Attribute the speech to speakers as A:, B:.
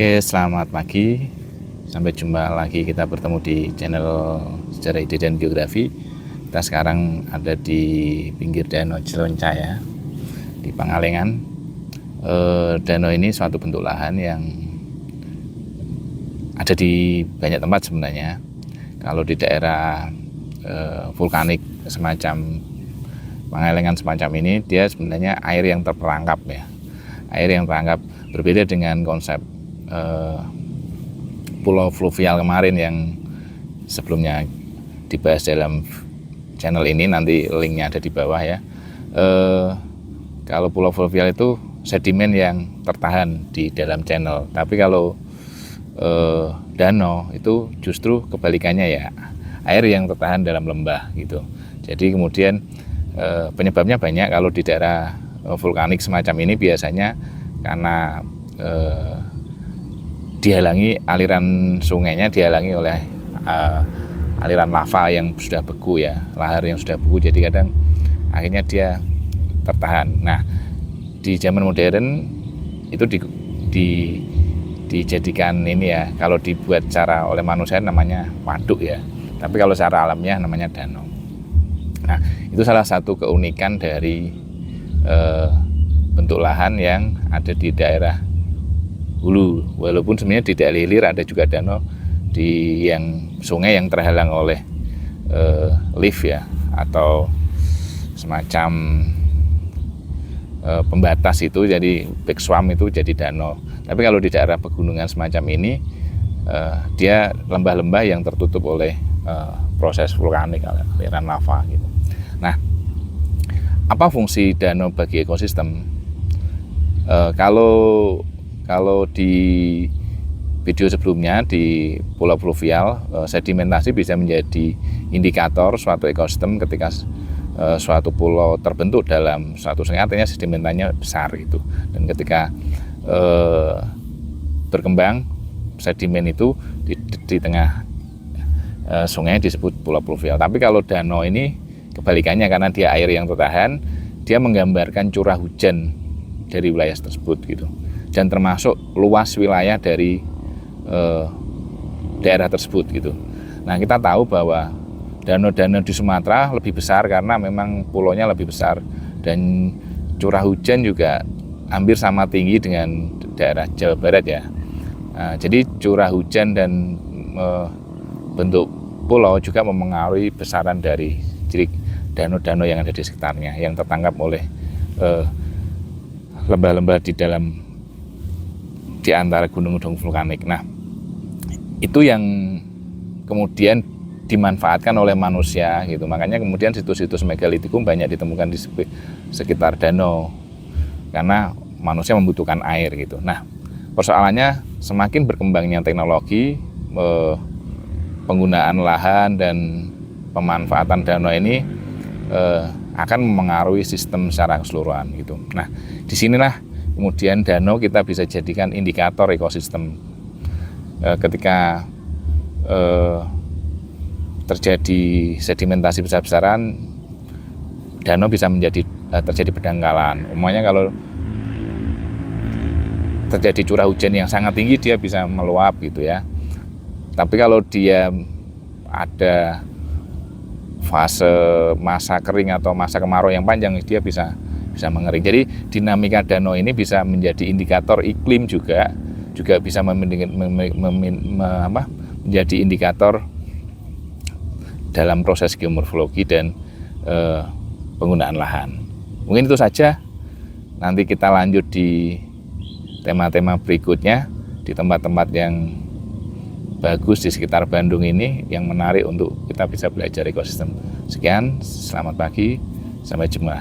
A: Oke, selamat pagi. Sampai jumpa lagi, kita bertemu di channel Sejarah Ide dan Geografi. Kita sekarang ada di pinggir Danau Cilencaya di Pangalengan. Danau ini suatu bentuk lahan yang ada di banyak tempat sebenarnya. Kalau di daerah vulkanik semacam Pangalengan semacam ini, dia sebenarnya air yang terperangkap ya. Air yang terperangkap, berbeda dengan konsep pulau fluvial kemarin yang sebelumnya dibahas dalam channel ini, nanti linknya ada di bawah ya. Kalau pulau fluvial itu sedimen yang tertahan di dalam channel, tapi kalau danau itu justru kebalikannya ya, air yang tertahan dalam lembah gitu. Jadi kemudian penyebabnya banyak. Kalau di daerah vulkanik semacam ini biasanya karena dihalangi aliran sungainya, dihalangi oleh aliran lava yang sudah beku ya, lahar yang sudah beku, jadi kadang akhirnya dia tertahan. Nah, di zaman modern itu dijadikan ini ya, kalau dibuat cara oleh manusia namanya waduk ya, tapi kalau secara alamiah namanya danau. Nah, itu salah satu keunikan dari bentuk lahan yang ada di daerah hulu, walaupun sebenarnya di daerah hilir ada juga danau di yang sungai yang terhalang oleh lift ya, atau semacam pembatas itu, jadi back swamp itu jadi danau. Tapi kalau di daerah pegunungan semacam ini dia lembah-lembah yang tertutup oleh proses vulkanik, aliran lava gitu. Nah, apa fungsi danau bagi ekosistem? Kalau di video sebelumnya di pulau fluvial, sedimentasi bisa menjadi indikator suatu ekosistem. Ketika suatu pulau terbentuk dalam suatu sungai, artinya sedimentanya besar itu, dan ketika berkembang sedimen itu di tengah sungai disebut pulau fluvial. Tapi kalau danau ini kebalikannya, karena dia air yang tertahan, dia menggambarkan curah hujan dari wilayah tersebut gitu, dan termasuk luas wilayah dari daerah tersebut gitu. Nah, kita tahu bahwa danau-danau di Sumatera lebih besar karena memang pulaunya lebih besar, dan curah hujan juga hampir sama tinggi dengan daerah Jawa Barat ya. Nah, jadi curah hujan dan bentuk pulau juga memengaruhi besaran dari danau-danau yang ada di sekitarnya, yang tertangkap oleh lembah-lembah di antara gunung-gunung vulkanik. Nah, itu yang kemudian dimanfaatkan oleh manusia gitu. Makanya kemudian situs-situs megalitikum banyak ditemukan di sekitar danau, karena manusia membutuhkan air gitu. Nah, persoalannya semakin berkembangnya teknologi, penggunaan lahan dan pemanfaatan danau ini akan memengaruhi sistem secara keseluruhan gitu. Nah, disinilah kemudian danau kita bisa jadikan indikator ekosistem. Ketika terjadi sedimentasi besar-besaran, danau bisa terjadi pendangkalan. Umumnya kalau terjadi curah hujan yang sangat tinggi, dia bisa meluap gitu ya. Tapi kalau dia ada fase masa kering atau masa kemarau yang panjang, dia bisa mengering. Jadi dinamika danau ini bisa menjadi indikator iklim, juga bisa menjadi indikator dalam proses geomorfologi dan penggunaan lahan. Mungkin itu saja. Nanti kita lanjut di tema-tema berikutnya di tempat-tempat yang bagus di sekitar Bandung ini, yang menarik untuk kita bisa belajar ekosistem. Sekian, selamat pagi, sampai jumpa.